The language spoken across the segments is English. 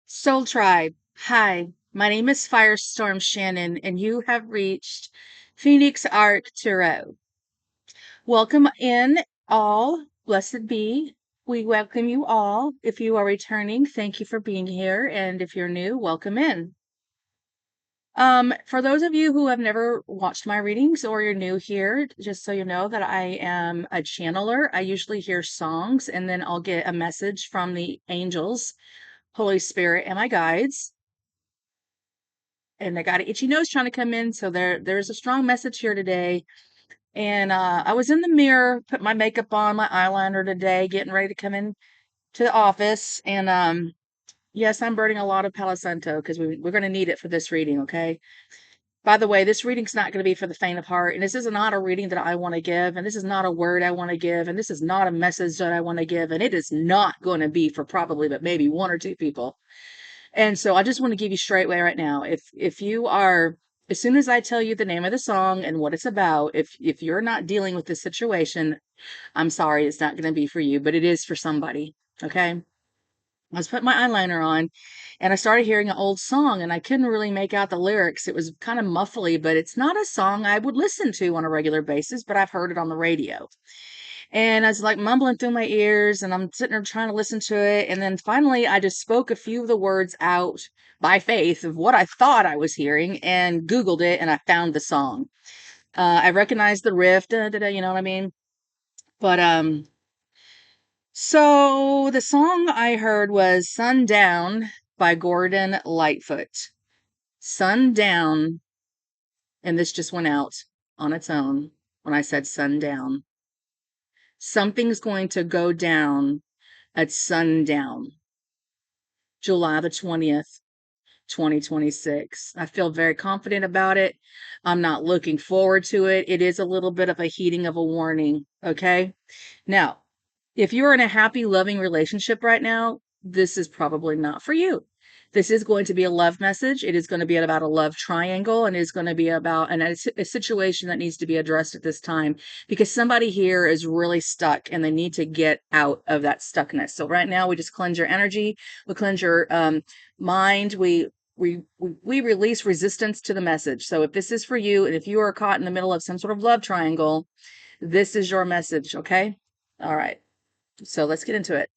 Soul Tribe, hi, my name is Firestorm Shannon, and you have reached Phoenix Arc Tarot. Welcome in, all. Blessed be. We welcome you all. If you are returning, thank you for being here. And if you're new, welcome in. For those of you who have never watched my readings or you're new here, just so you know that I am a channeler. I usually hear songs and then I'll get a message from the angels, Holy Spirit, and my guides. And I got an itchy nose trying to come in. So there's a strong message here today. And I was in the mirror, put my makeup on, my eyeliner today, getting ready to come in to the office. And yes, I'm burning a lot of Palo Santo because we're going to need it for this reading. Okay. By the way, this reading's not going to be for the faint of heart. And this is not a reading that I want to give. And this is not a word I want to give. And this is not a message that I want to give. And it is not going to be for probably, but maybe one or two people. And so I just want to give you straightway right now. If you are, as soon as I tell you the name of the song and what it's about, if you're not dealing with this situation, I'm sorry, it's not going to be for you, but it is for somebody. Okay. I was putting my eyeliner on and I started hearing an old song and I couldn't really make out the lyrics. It was kind of muffly, but it's not a song I would listen to on a regular basis, but I've heard it on the radio. And I was like mumbling through my ears and I'm sitting there trying to listen to it. And then finally, I just spoke a few of the words out by faith of what I thought I was hearing and Googled it and I found the song. I recognized the riff, da, da, da, you know what I mean? But, so the song I heard was Sundown by Gordon Lightfoot. Sundown. And this just went out on its own when I said sundown. Something's going to go down at sundown, July the 20th, 2026. I feel very confident about it. I'm not looking forward to it. It is a little bit of a heeding of a warning. Okay. Now, if you're in a happy, loving relationship right now, this is probably not for you. This is going to be a love message. It is going to be about a love triangle and it is going to be about a situation that needs to be addressed at this time because somebody here is really stuck and they need to get out of that stuckness. So right now we just cleanse your energy. We cleanse your mind. We release resistance to the message. So if this is for you and if you are caught in the middle of some sort of love triangle, this is your message. Okay. All right. So let's get into it.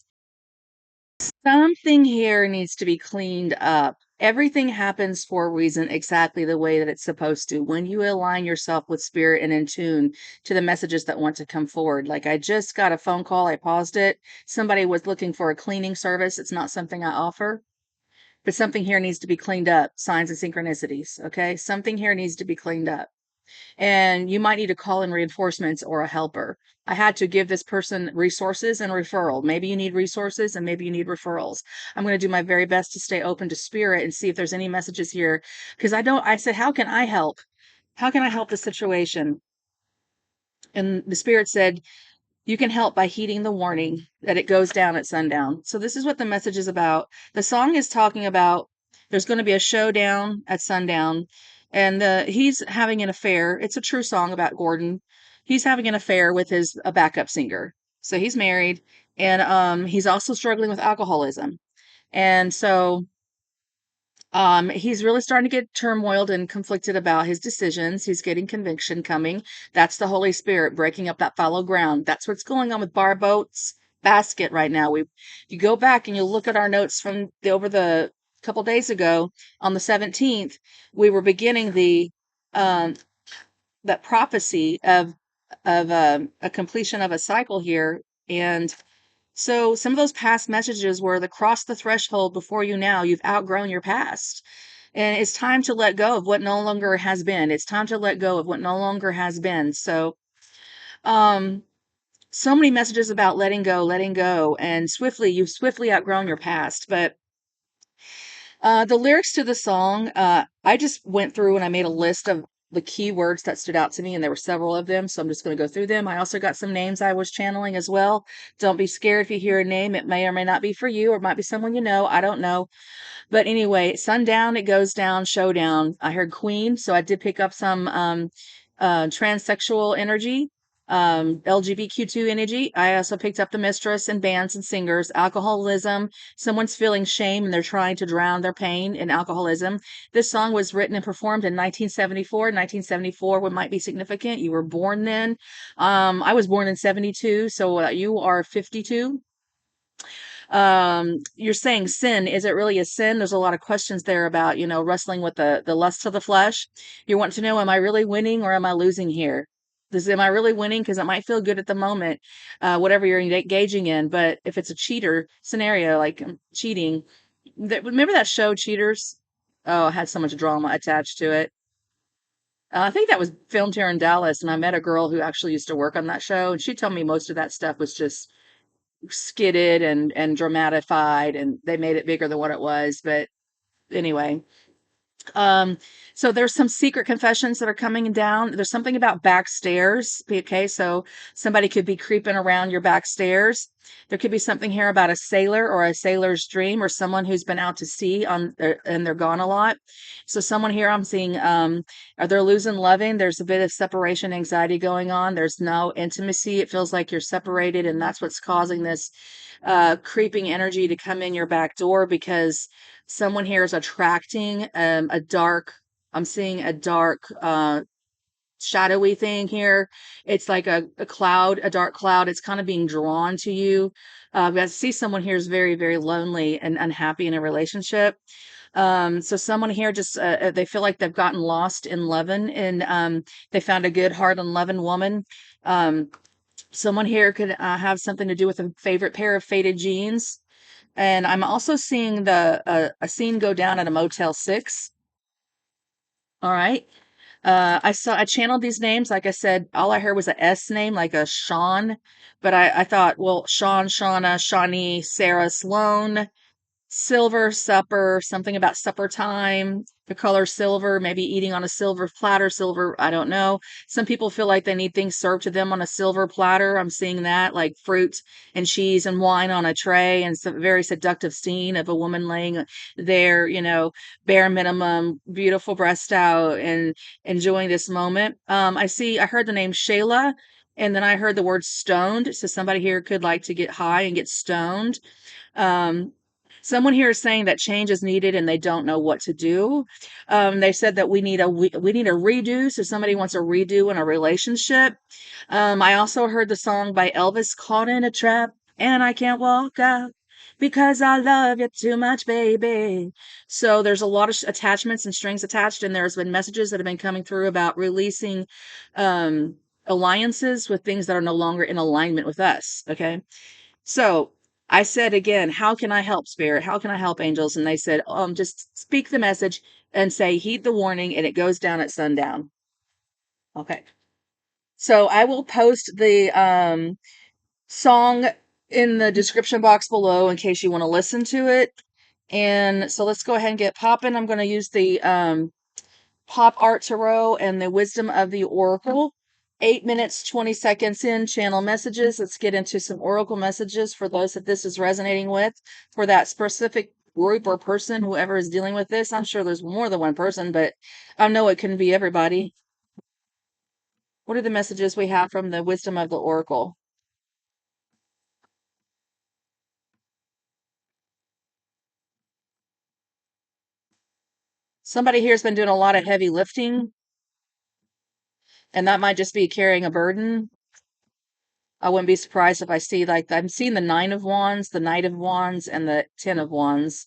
Something here needs to be cleaned up. Everything happens for a reason exactly the way that it's supposed to. When you align yourself with spirit and in tune to the messages that want to come forward. Like I just got a phone call, I paused it. Somebody was looking for a cleaning service. It's not something I offer, but something here needs to be cleaned up. Signs and synchronicities. Okay. Something here needs to be cleaned up and you might need to call in reinforcements or a helper. I had to give this person resources and referral. Maybe you need resources and maybe you need referrals. I'm going to do my very best to stay open to spirit and see if there's any messages here because I said, how can I help? How can I help the situation? And the spirit said, you can help by heeding the warning that it goes down at sundown. So this is what the message is about. The song is talking about there's going to be a showdown at sundown and he's having an affair. It's a true song about Gordon. He's having an affair with his a backup singer. So he's married and he's also struggling with alcoholism. And so he's really starting to get turmoiled and conflicted about his decisions. He's getting conviction coming. That's the Holy Spirit breaking up that fallow ground. That's what's going on with Bar Boat's basket right now. You go back and you look at our notes from over the couple days ago on the 17th, we were beginning the um, that prophecy of a completion of a cycle here, and so some of those past messages were the cross the threshold before you now. You've outgrown your past. And it's time to let go of what no longer has been. It's time to let go of what no longer has been. So, um, so many messages about letting go, and you've swiftly outgrown your past. But the lyrics to the song, I just went through and I made a list of the key words that stood out to me, and there were several of them. So I'm just going to go through them. I also got some names I was channeling as well. Don't be scared if you hear a name. It may or may not be for you, or it might be someone you know. I don't know. But anyway, sundown, it goes down, showdown. I heard queen, so I did pick up some transsexual energy. LGBTQ2 energy. I also picked up the mistress and bands and singers, alcoholism. Someone's feeling shame and they're trying to drown their pain in alcoholism. This song was written and performed in 1974. 1974 would might be significant. You were born then. I was born in 72, so you are 52. You're saying sin, is it really a sin? There's a lot of questions there about, wrestling with the lust of the flesh. You want to know, am I really winning or am I losing here? Am I really winning? Because it might feel good at the moment, whatever you're engaging in. But if it's a cheater scenario, like cheating, remember that show Cheaters? Oh, it had so much drama attached to it. I think that was filmed here in Dallas, and I met a girl who actually used to work on that show, and she told me most of that stuff was just skidded and dramatified, and they made it bigger than what it was. But anyway, um, so there's some secret confessions that are coming down. There's something about backstairs. Okay, so somebody could be creeping around your backstairs. There could be something here about a sailor or a sailor's dream or someone who's been out to sea and they're gone a lot. So someone here I'm seeing are they losing loving? There's a bit of separation anxiety going on. There's no intimacy. It feels like you're separated, and that's what's causing this creeping energy to come in your back door because someone here is attracting a dark, I'm seeing a dark, shadowy thing here. It's like a cloud, a dark cloud. It's kind of being drawn to you. I see someone here is very, very lonely and unhappy in a relationship. So someone here just, they feel like they've gotten lost in loving and they found a good heart and loving woman. Um, Someone here could have something to do with a favorite pair of faded jeans. And I'm also seeing a scene go down at a Motel 6. All right. I channeled these names. Like I said, all I heard was a S name, like a Sean. But I thought, well, Sean, Shauna, Shawnee, Sarah, Sloan, silver supper, something about supper time, the color silver, maybe eating on a silver platter, silver, I don't know. Some people feel like they need things served to them on a silver platter. I'm seeing that, like fruit and cheese and wine on a tray, and some very seductive scene of a woman laying there, bare minimum, beautiful breast out and enjoying this moment. I heard the name Shayla. And then I heard the word stoned. So somebody here could like to get high and get stoned. Um, Someone here is saying that change is needed and they don't know what to do. They said that we need a redo. So somebody wants a redo in a relationship. I also heard the song by Elvis, "Caught in a Trap," and I can't walk out because I love you too much, baby. So there's a lot of attachments and strings attached, and there's been messages that have been coming through about releasing um, alliances with things that are no longer in alignment with us. Okay. So I said again, how can I help spirit? How can I help angels? And they said, just speak the message and say, heed the warning, and it goes down at sundown. Okay. So I will post the song in the description box below in case you want to listen to it. And so let's go ahead and get popping. I'm going to use the Pop Art Tarot and the Wisdom of the Oracle. 8 minutes, 20 seconds in, channel messages. Let's get into some oracle messages for those that this is resonating with, for that specific group or person, whoever is dealing with this. I'm sure there's more than one person, but I know it couldn't be everybody. What are the messages we have from the Wisdom of the Oracle? Somebody here has been doing a lot of heavy lifting, and that might just be carrying a burden. I wouldn't be surprised if I see, like, I'm seeing the Nine of Wands, the Knight of Wands, and the Ten of Wands.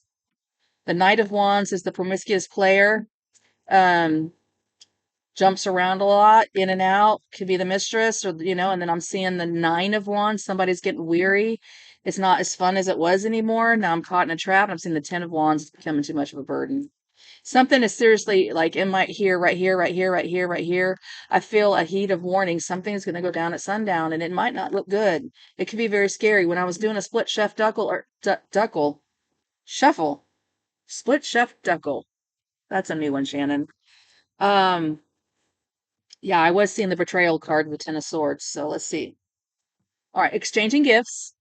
The Knight of Wands is the promiscuous player. Um, Jumps around a lot, in and out, could be the mistress, or, and then I'm seeing the Nine of Wands. Somebody's getting weary. It's not as fun as it was anymore. Now I'm caught in a trap. I'm seeing the Ten of Wands. It's becoming too much of a burden. Something is seriously like in my here, right here, right here, right here, right here. I feel a heat of warning. Something's going to go down at sundown, and it might not look good. It could be very scary. When I was doing a split chef duckle or duckle shuffle, split chef duckle. That's a new one, Shannon. Um, yeah, I was seeing the betrayal card, the Ten of Swords. So let's see. All right, exchanging gifts,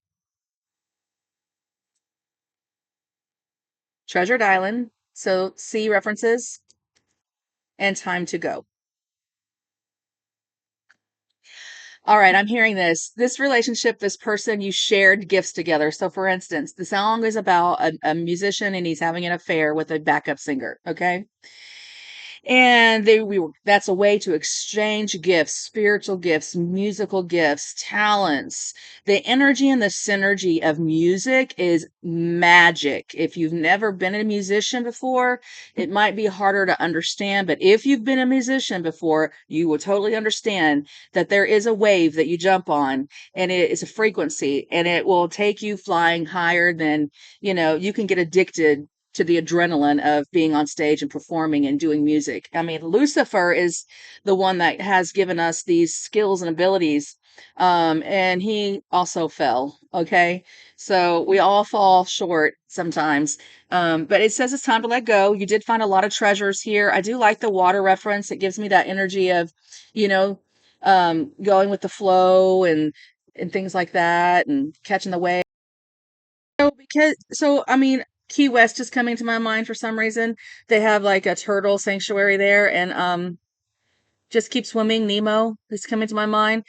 Treasured Island. So C references and time to go. All right, I'm hearing this. This relationship, this person, you shared gifts together. So, for instance, the song is about a musician and he's having an affair with a backup singer. Okay. And that's a way to exchange gifts, spiritual gifts, musical gifts, talents. The energy and the synergy of music is magic. If you've never been a musician before, it might be harder to understand, but if you've been a musician before, you will totally understand that there is a wave that you jump on, and it is a frequency, and it will take you flying higher than, you can get addicted to the adrenaline of being on stage and performing and doing music. I mean, Lucifer is the one that has given us these skills and abilities. And he also fell. Okay. So we all fall short sometimes. But it says it's time to let go. You did find a lot of treasures here. I do like the water reference. It gives me that energy of, you know, going with the flow and things like that and catching the wave. I mean, Key West is coming to my mind for some reason. They have like a turtle sanctuary there, and just keep swimming. Nemo is coming to my mind.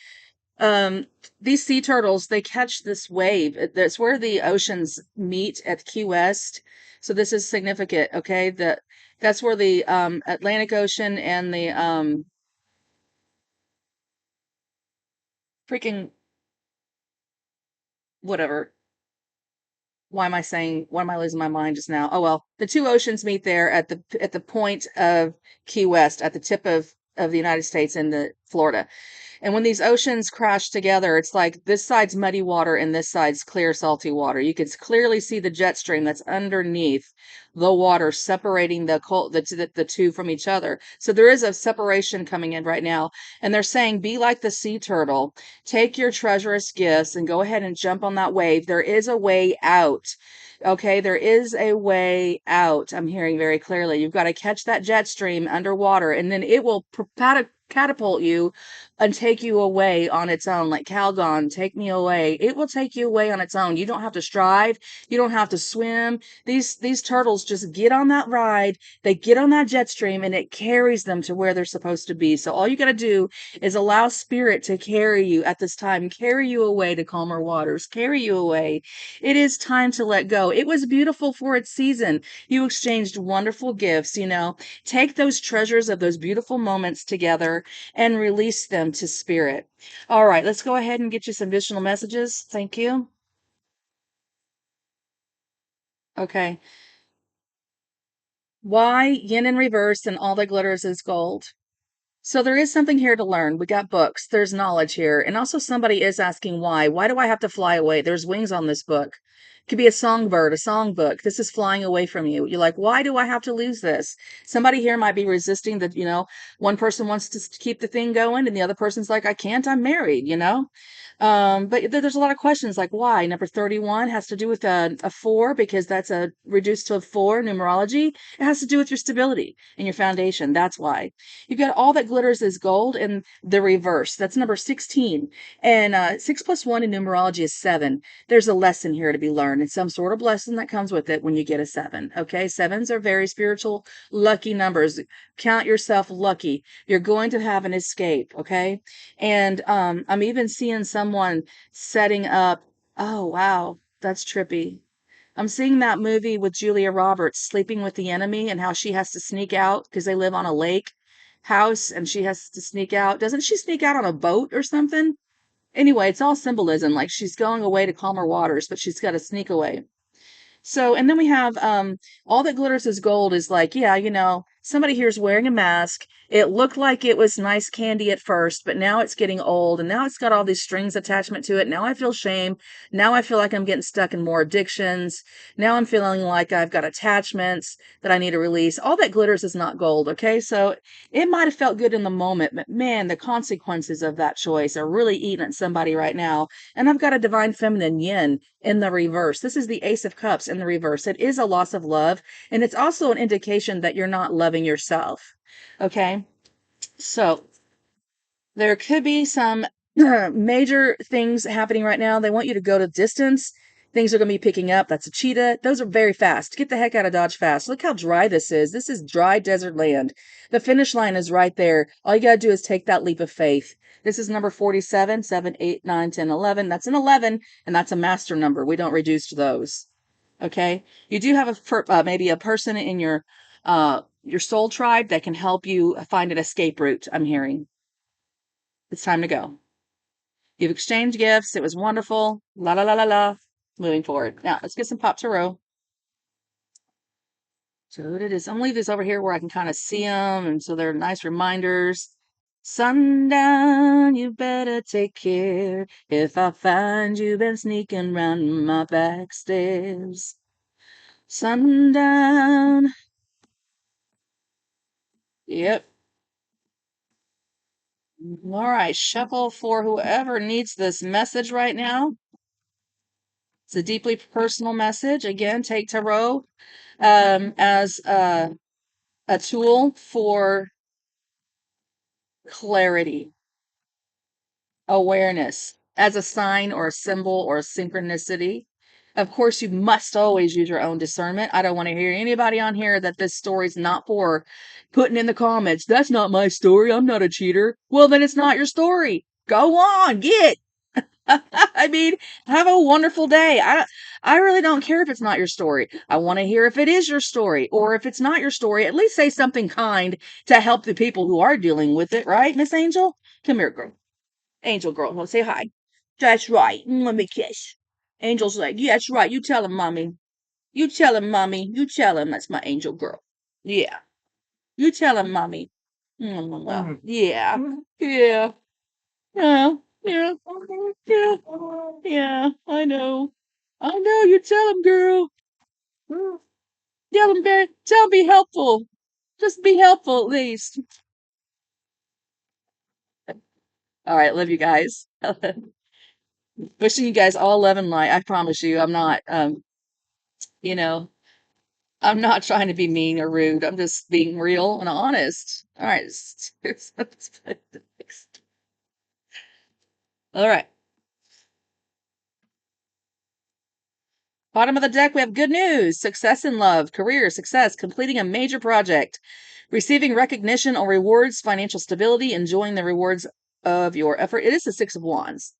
Um, these sea turtles, they catch this wave. That's where the oceans meet at Key West. So this is significant. Okay, that's where the Atlantic Ocean and the freaking whatever. Why am I losing my mind just now? Oh well, the two oceans meet there at the point of Key West, at the tip of the United States and the Florida. And when these oceans crash together, it's like this side's muddy water and this side's clear, salty water. You can clearly see the jet stream that's underneath the water separating the two from each other. So there is a separation coming in right now. And they're saying, be like the sea turtle. Take your treacherous gifts and go ahead and jump on that wave. There is a way out. Okay, there is a way out. I'm hearing very clearly. You've got to catch that jet stream underwater, and then it will catapult you and take you away on its own. Like Calgon, take me away. It will take you away on its own. You don't have to strive. You don't have to swim. These turtles just get on that ride. They get on that jet stream, and it carries them to where they're supposed to be. So all you got to do is allow spirit to carry you at this time, carry you away to calmer waters, carry you away. It is time to let go. It was beautiful for its season. You exchanged wonderful gifts. Take those treasures of those beautiful moments together and release them to spirit. All right, let's go ahead and get you some additional messages. Thank you. Okay. Why yin in reverse and all that glitters is gold? So there is something here to learn. We got books. There's knowledge here. And also somebody is asking why. Why do I have to fly away? There's wings on this book. It could be a songbird, a songbook. This is flying away from you. You're like, why do I have to lose this? Somebody here might be resisting that, one person wants to keep the thing going and the other person's like, I can't, I'm married. But there's a lot of questions like why. Number 31 has to do with a four because that's a reduced to a four numerology. It has to do with your stability and your foundation. That's why. You've got all that glitters is gold in the reverse. That's number 16. And 6 plus 1 in numerology is 7. There's a lesson here to be learned and some sort of lesson that comes with it when you get a 7. Okay. Sevens are very spiritual, lucky numbers. Count yourself lucky. You're going to have an escape. Okay. And I'm even seeing someone setting up. Oh, wow. That's trippy. I'm seeing that movie with Julia Roberts, Sleeping with the Enemy, and how she has to sneak out because they live on a lake house and she has to sneak out. Doesn't she sneak out on a boat or something? Anyway, it's all symbolism. Like she's going away to calmer waters, but she's got to sneak away. So, and then we have all that glitters is gold is like, yeah, somebody here's wearing a mask. It looked like it was nice candy at first, but now it's getting old and now it's got all these strings attachment to it. Now I feel shame. Now I feel like I'm getting stuck in more addictions. Now I'm feeling like I've got attachments that I need to release. All that glitters is not gold, okay? So it might have felt good in the moment, but man, the consequences of that choice are really eating at somebody right now. And I've got a divine feminine yin in the reverse. This is the Ace of Cups in the reverse. It is a loss of love, and it's also an indication that you're not loving yourself. Okay. So there could be some major things happening right now. They want you to go to distance Things are going to be picking up. That's a cheetah. Those are very fast. Get the heck out of Dodge fast. Look how dry this is. This is dry desert land. The finish line is right there. All you got to do is take that leap of faith. This is number 47, 7, 8, 9, 10, 11. That's an 11, and that's a master number. We don't reduce to those. Okay? You do have maybe a person in your soul tribe that can help you find an escape route, I'm hearing. It's time to go. You've exchanged gifts. It was wonderful. La la la la la. Moving forward. Now, let's get some pop tarot. So it is. I'm gonna leave this over here where I can kind of see them, and so they're nice reminders. Sundown, you better take care. If I find you been sneaking round my back stairs. Sundown. Yep. All right, shuffle for whoever needs this message right now. It's a deeply personal message. Again, take tarot as a tool for clarity, awareness, as a sign or a symbol or a synchronicity. Of course, you must always use your own discernment. I don't want to hear anybody on here that this story's not for putting in the comments. That's not my story. I'm not a cheater. Well, then it's not your story. Go on, get. I mean, have a wonderful day. I really don't care if it's not your story. I want to hear if it is your story, or if it's not your story, at least say something kind to help the people who are dealing with it, right, Miss Angel? Come here, girl. Angel girl, well, say hi. That's right. Let me kiss. Angel's like, yeah, that's right. You tell him, mommy. You tell him, mommy. You tell him that's my angel girl. Yeah. You tell him, mommy. Yeah. Yeah. Yeah, yeah, yeah, yeah, I know. I know, you tell him, girl. Tell him, tell him be helpful. Just be helpful at least. All right, love you guys. Wishing you guys all love and light. I promise you, I'm not, you know, I'm not trying to be mean or rude. I'm just being real and honest. All right. All right. Bottom of the deck, we have good news. Success in love, career, success, completing a major project, receiving recognition or rewards, financial stability, enjoying the rewards of your effort. It is the Six of Wands.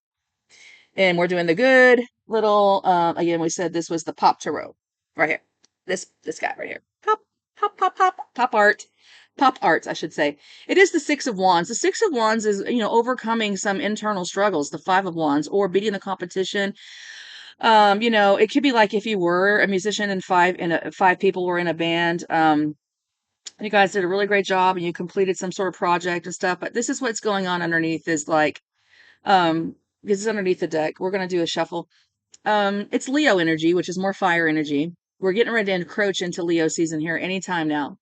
And we're doing the good little, again, we said this was the pop tarot right here. This guy right here. Pop, pop, pop, pop, pop art. Pop arts, I should say. It is the Six of Wands. The Six of Wands is, overcoming some internal struggles. The Five of Wands, or beating the competition. It could be like if you were a musician and five people were in a band. You guys did a really great job and you completed some sort of project and stuff. But this is what's going on underneath is like, this is underneath the deck. We're gonna do a shuffle. It's Leo energy, which is more fire energy. We're getting ready to encroach into Leo season here anytime now.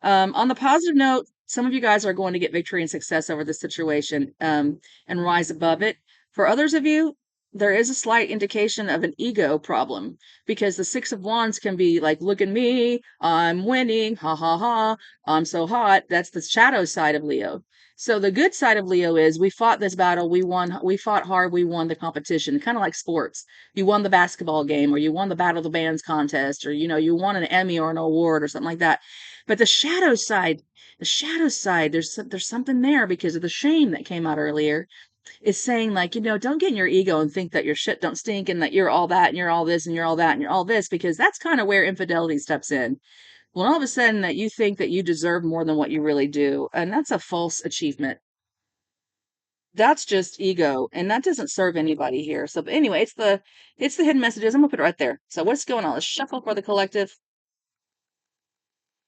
On the positive note, some of you guys are going to get victory and success over this situation and rise above it. For others of you, there is a slight indication of an ego problem because the Six of Wands can be like, look at me, I'm winning, ha ha ha, I'm so hot. That's the shadow side of Leo. So the good side of Leo is we fought this battle, we won, we fought hard, we won the competition, kind of like sports. You won the basketball game, or you won the Battle of the Bands contest, or you won an Emmy or an award or something like that. But the shadow side, there's something there because of the shame that came out earlier. Is saying like, don't get in your ego and think that your shit don't stink and that you're all that and you're all this and you're all that and you're all this, because that's kind of where infidelity steps in. When all of a sudden that you think that you deserve more than what you really do, and that's a false achievement. That's just ego, and that doesn't serve anybody here. So, but anyway, it's the hidden messages. I'm gonna put it right there. So, what's going on? Let's shuffle for the collective.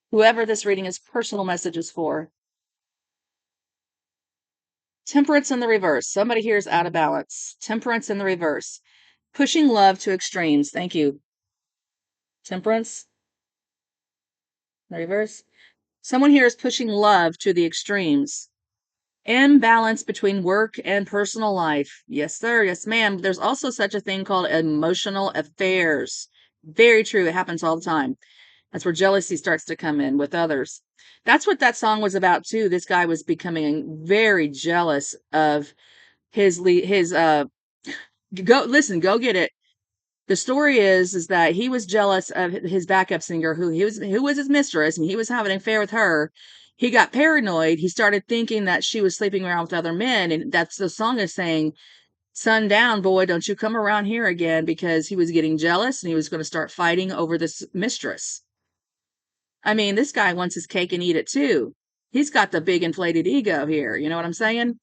Whoever this reading is personal messages for. Temperance in the reverse. Somebody here is out of balance. Temperance in the reverse. Pushing love to extremes. Thank you. Temperance in the reverse. Someone here is pushing love to the extremes. Imbalance between work and personal life. Yes, sir. Yes, ma'am. There's also such a thing called emotional affairs. Very true. It happens all the time. That's where jealousy starts to come in with others. That's what that song was about too. This guy was becoming very jealous of his go listen, go get it. The story is that he was jealous of his backup singer who was his mistress, and he was having an affair with her. He got paranoid. He started thinking that she was sleeping around with other men, and that's the song is saying, "Sundown, boy, don't you come around here again," because he was getting jealous and he was going to start fighting over this mistress. I mean, this guy wants his cake and eat it too. He's got the big inflated ego here. You know what I'm saying?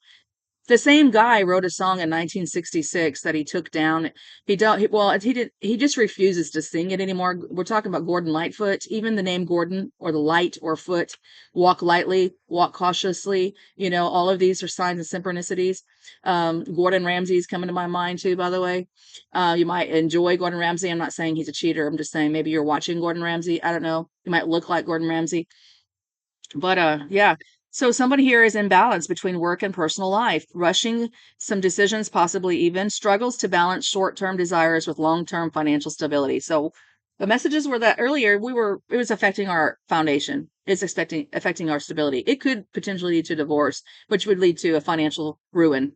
The same guy wrote a song in 1966 that he took down. He don't. Well, he did. He just refuses to sing it anymore. We're talking about Gordon Lightfoot. Even the name Gordon or the light or foot, walk lightly, walk cautiously. All of these are signs of synchronicities. Gordon Ramsay's coming to my mind too. By the way, you might enjoy Gordon Ramsay. I'm not saying he's a cheater. I'm just saying maybe you're watching Gordon Ramsay. I don't know. You might look like Gordon Ramsay. But yeah. So somebody here is in balance between work and personal life, rushing some decisions, possibly even struggles to balance short-term desires with long-term financial stability. So the messages were that earlier it was affecting our foundation. It's affecting our stability. It could potentially lead to divorce, which would lead to a financial ruin.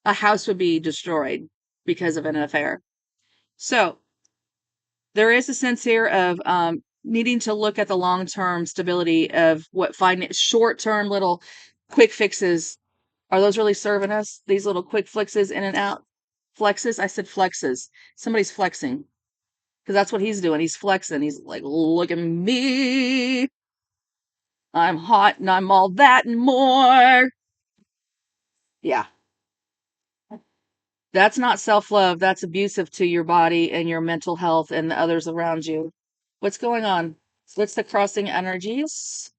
A house would be destroyed because of an affair. So there is a sense here of needing to look at the long-term stability of what short-term little quick fixes. Are those really serving us? These little quick flexes in and out. Flexes? I said flexes. Somebody's flexing because that's what he's doing. He's flexing. He's like, look at me. I'm hot and I'm all that and more. Yeah. That's not self-love. That's abusive to your body and your mental health and the others around you. What's going on? What's the crossing energies?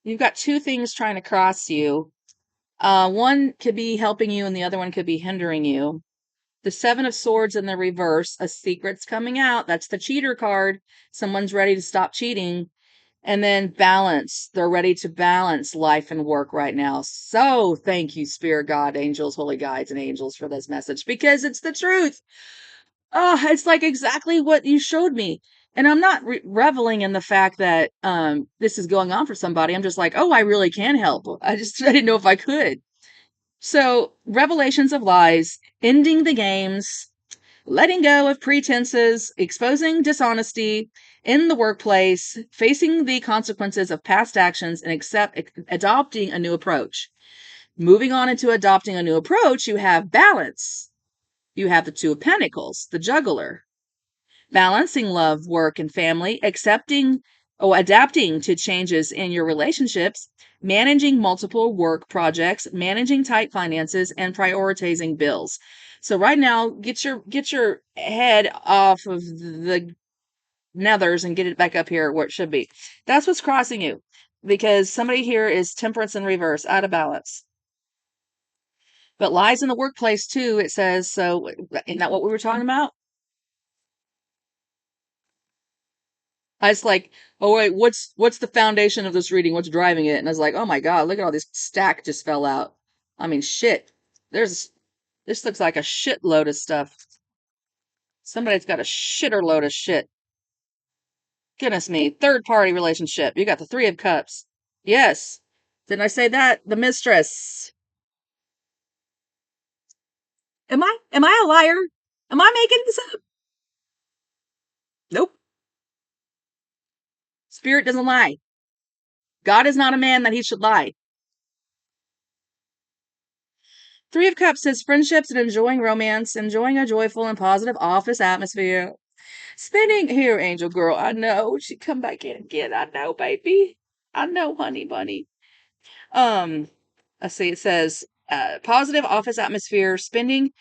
You've got two things trying to cross you. One could be helping you and the other one could be hindering you. The Seven of Swords in the reverse, a secret's coming out. That's the cheater card. Someone's ready to stop cheating. And then balance. They're ready to balance life and work right now. So thank you, Spirit God, angels, holy guides, and angels for this message because it's the truth. Oh, it's like exactly what you showed me. And I'm not reveling in the fact that this is going on for somebody. I'm just like, oh, I really can help. I didn't know if I could. So, revelations of lies, ending the games, letting go of pretenses, exposing dishonesty in the workplace, facing the consequences of past actions, and adopting a new approach. Moving on into adopting a new approach, you have balance. You have the Two of Pentacles, the juggler, balancing love, work, and family, adapting to changes in your relationships, managing multiple work projects, managing tight finances, and prioritizing bills. So right now, get your head off of the nethers and get it back up here where it should be. That's what's crossing you because somebody here is temperance in reverse, out of balance. But lies in the workplace too, it says. So isn't that what we were talking about? I was like, oh wait, what's the foundation of this reading? What's driving it? And I was like, oh my God, look at all this stack just fell out. I mean, shit. This looks like a shitload of stuff. Somebody's got a shitter load of shit. Goodness me. Third party relationship. You got the Three of Cups. Yes. Didn't I say that? The mistress. Am I a liar? Am I making this up? Nope. Spirit doesn't lie. God is not a man that he should lie. Three of Cups says friendships and enjoying romance, enjoying a joyful and positive office atmosphere. Spending here, angel girl. I know she come back in again. I know, baby. I know, honey bunny. Um, let's see. It says positive office atmosphere, spending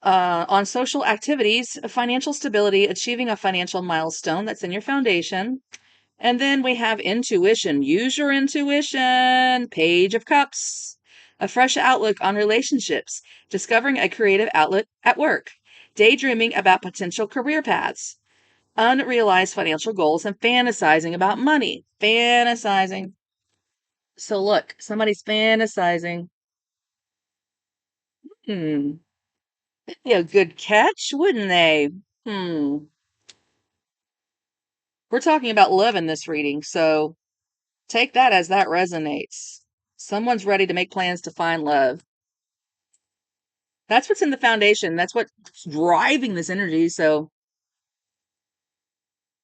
on social activities, financial stability, achieving a financial milestone that's in your foundation. And then we have intuition. Use your intuition. Page of Cups. A fresh outlook on relationships. Discovering a creative outlet at work. Daydreaming about potential career paths. Unrealized financial goals and fantasizing about money. Fantasizing. So look, somebody's fantasizing. Hmm. Be a good catch, wouldn't they? Hmm. We're talking about love in this reading, so take that as that resonates. Someone's ready to make plans to find love. That's what's in the foundation. That's what's driving this energy. So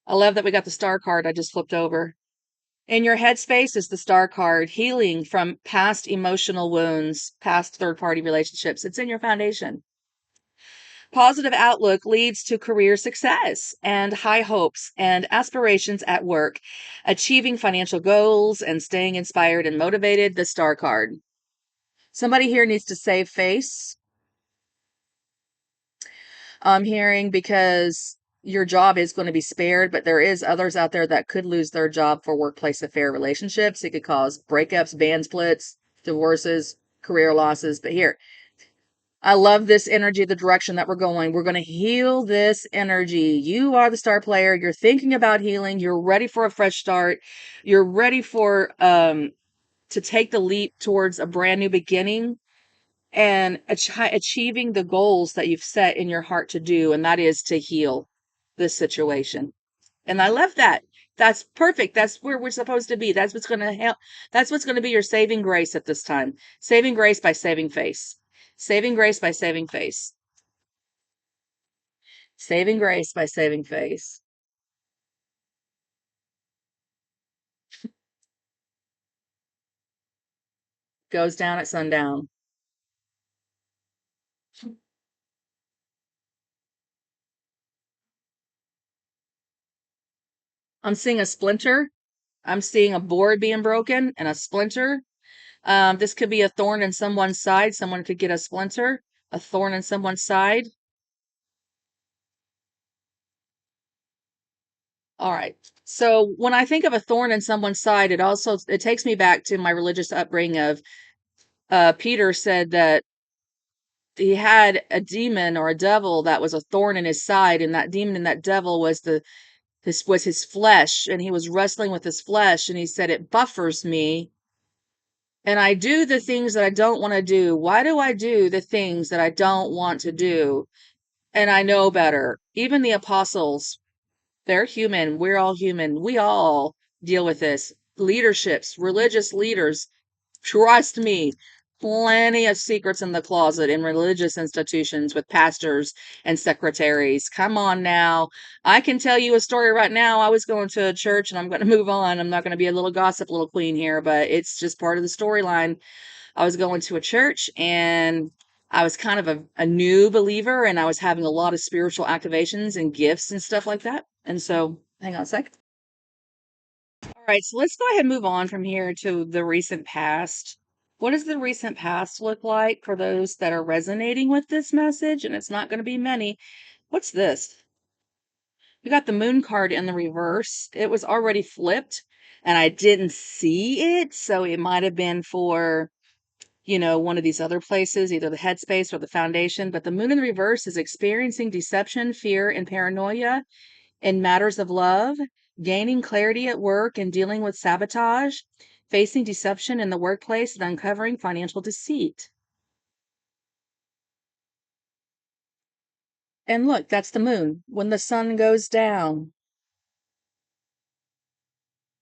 I love that we got the star card I just flipped over. In your headspace is the star card, healing from past emotional wounds, past third party relationships. It's in your foundation. Positive outlook leads to career success and high hopes and aspirations at work, achieving financial goals and staying inspired and motivated. The star card. Somebody here needs to save face. I'm hearing because your job is going to be spared, but there is others out there that could lose their job for workplace affair relationships. It could cause breakups, band splits, divorces, career losses. But here, I love this energy, the direction that we're going. We're going to heal this energy. You are the star player. You're thinking about healing. You're ready for a fresh start. You're ready for to take the leap towards a brand new beginning and achieving the goals that you've set in your heart to do, and that is to heal this situation. And I love that. That's perfect. That's where we're supposed to be. That's what's going to help. That's what's going to be your saving grace at this time. Saving grace by saving face. Saving grace by saving face. Saving grace by saving face. Goes down at sundown. I'm seeing a splinter. I'm seeing a board being broken and a splinter. This could be a thorn in someone's side. Someone could get a splinter, a thorn in someone's side. All right. So when I think of a thorn in someone's side, it takes me back to my religious upbringing of Peter said that he had a demon or a devil that was a thorn in his side, and that demon and that devil was his flesh, and he was wrestling with his flesh, and he said it buffers me, and I do the things that I don't want to do. Why do I do the things that I don't want to do? And I know better. Even the apostles, they're human. We're all human. We all deal with this. Leaderships, religious leaders, trust me, plenty of secrets in the closet in religious institutions with pastors and secretaries. Come on now. I can tell you a story right now. I was going to a church and I'm going to move on. I'm not going to be a little gossip little queen here, but it's just part of the storyline. I was going to a church and I was kind of a new believer and I was having a lot of spiritual activations and gifts and stuff like that. And so, hang on a sec. All right, so let's go ahead and move on from here to the recent past. What does the recent past look like for those that are resonating with this message? And it's not going to be many. What's this? We got the moon card in the reverse. It was already flipped and I didn't see it. So it might have been for one of these other places, either the headspace or the foundation. But the moon in the reverse is experiencing deception, fear, and paranoia in matters of love, gaining clarity at work and dealing with sabotage, facing deception in the workplace, and uncovering financial deceit. And look, that's the moon. When the sun goes down,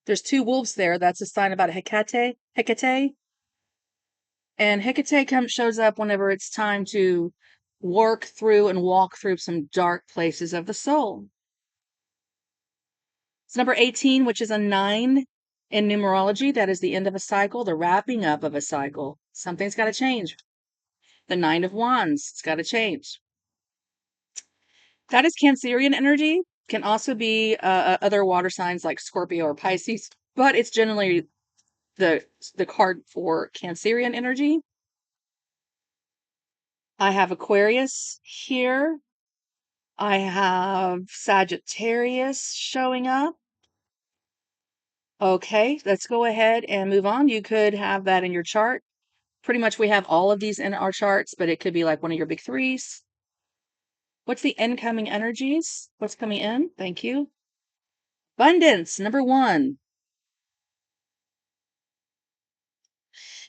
there's two wolves there. That's a sign about Hecate. Hecate. And Hecate shows up whenever it's time to work through and walk through some dark places of the soul. It's number 18, which is a 9 in numerology. That is the end of a cycle, the wrapping up of a cycle. Something's got to change. The 9 of Wands, it's got to change. That is Cancerian energy. Can also be other water signs like Scorpio or Pisces, but it's generally the card for Cancerian energy. I have Aquarius here. I have Sagittarius showing up. Okay, let's go ahead and move on. You could have that in your chart. Pretty much we have all of these in our charts, but it could be like one of your big threes. What's the incoming energies? What's coming in? Thank you. Abundance, number 1.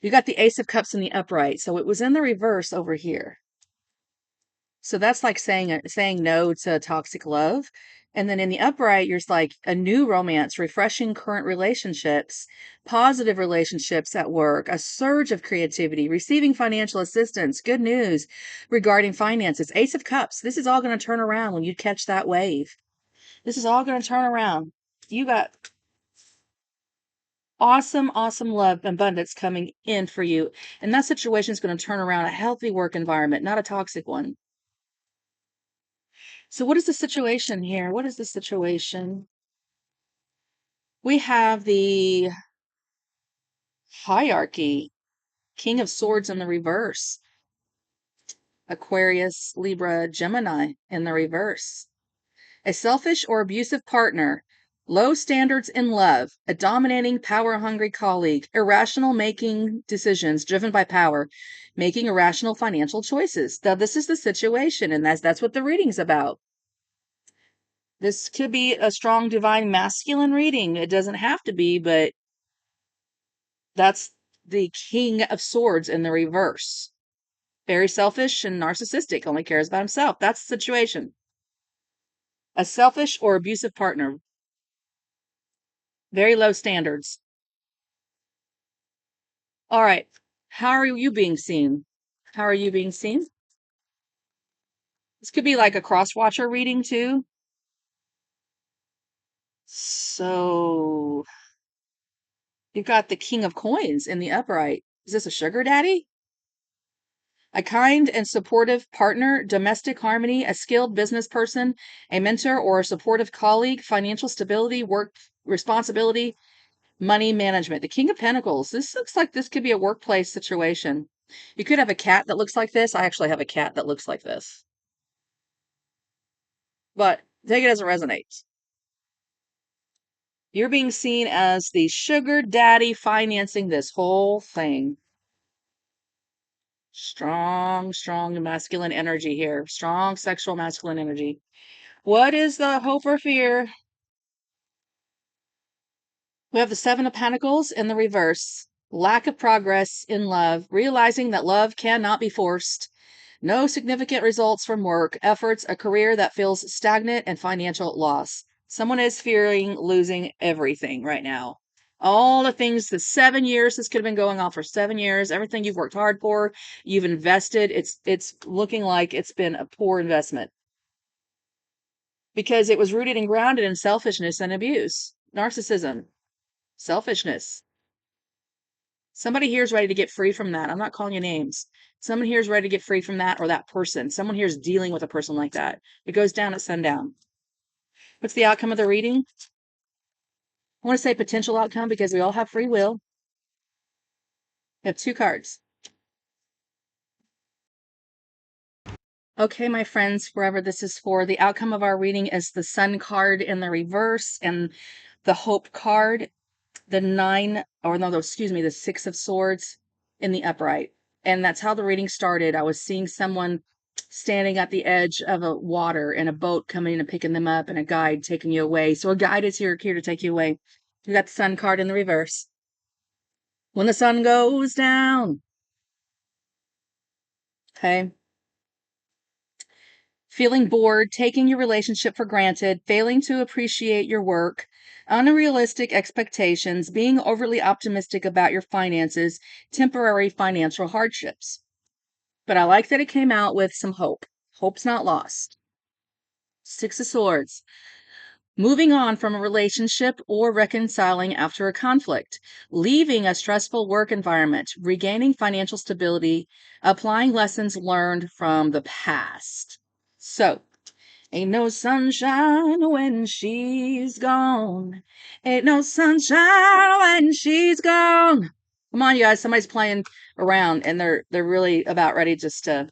You got the Ace of Cups in the upright. So it was in the reverse over here. So that's like saying no to toxic love. And then in the upright, you're like a new romance, refreshing current relationships, positive relationships at work, a surge of creativity, receiving financial assistance, good news regarding finances. Ace of Cups. This is all going to turn around when you catch that wave. This is all going to turn around. You got awesome, awesome love abundance coming in for you. And that situation is going to turn around a healthy work environment, not a toxic one. So what is the situation here? What is the situation? We have the hierarchy, King of Swords in the reverse, Aquarius, Libra, Gemini in the reverse. A selfish or abusive partner, low standards in love, a dominating, power hungry colleague, irrational making decisions driven by power, making irrational financial choices. Now, this is the situation, and that's what the reading's about. This could be a strong divine masculine reading. It doesn't have to be, but that's the King of Swords in the reverse. Very selfish and narcissistic, only cares about himself. That's the situation. A selfish or abusive partner, very low standards. All right. How are you being seen? How are you being seen? This could be like a cross watcher reading too. So you've got the King of Coins in the upright. Is this a sugar daddy? A kind and supportive partner, domestic harmony, a skilled business person, a mentor or a supportive colleague, financial stability, work responsibility, money management. The King of Pentacles. This looks like this could be a workplace situation. You could have a cat that looks like this. I actually have a cat that looks like this. But take it as it resonates. You're being seen as the sugar daddy financing this whole thing. Strong, strong masculine energy here. Strong sexual masculine energy. What is the hope or fear? We have the Seven of Pentacles in the reverse. Lack of progress in love, realizing that love cannot be forced. No significant results from work, efforts, a career that feels stagnant, and financial loss. Someone is fearing losing everything right now. All the things, the 7 years, this could have been going on for 7 years, everything you've worked hard for, you've invested, it's looking like it's been a poor investment because it was rooted and grounded in selfishness and abuse, narcissism, selfishness. Somebody here is ready to get free from that. I'm not calling you names. Someone here is ready to get free from that or that person. Someone here is dealing with a person like that. It goes down at sundown. What's the outcome of the reading? I want to say potential outcome because we all have free will. We have two cards. Okay, my friends, wherever this is for, the outcome of our reading is the Sun card in the reverse and the Hope card, the nine, or no, excuse me, the Six of Swords in the upright. And that's how the reading started. I was seeing someone standing at the edge of a water and a boat coming and picking them up and a guide taking you away. So a guide is here to take you away. You got the Sun card in the reverse. When the sun goes down. Okay. Feeling bored, taking your relationship for granted, failing to appreciate your work, unrealistic expectations, being overly optimistic about your finances, temporary financial hardships. But I like that it came out with some hope. Hope's not lost. Six of Swords. Moving on from a relationship or reconciling after a conflict, leaving a stressful work environment, regaining financial stability, applying lessons learned from the past. So, ain't no sunshine when she's gone. Ain't no sunshine when she's gone. Come on, you guys. Somebody's playing around and they're really about ready just to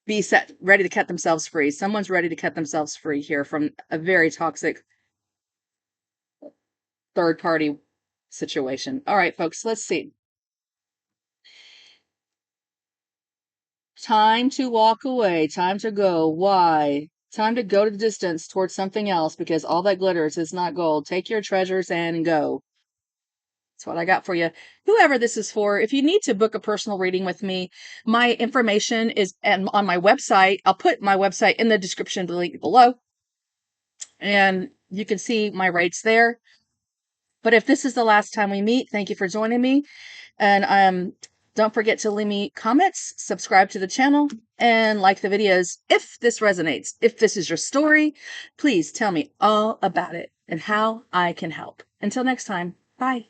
be set, ready to cut themselves free. Someone's ready to cut themselves free here from a very toxic third party situation. All right, folks, let's see. Time to walk away. Time to go. Why? Time to go to the distance towards something else because all that glitters is not gold. Take your treasures and go. That's what I got for you. Whoever this is for, if you need to book a personal reading with me, my information is on my website. I'll put my website in the description link below, and you can see my rates there. But if this is the last time we meet, thank you for joining me. And don't forget to leave me comments, subscribe to the channel, and like the videos if this resonates. If this is your story, please tell me all about it and how I can help. Until next time, bye.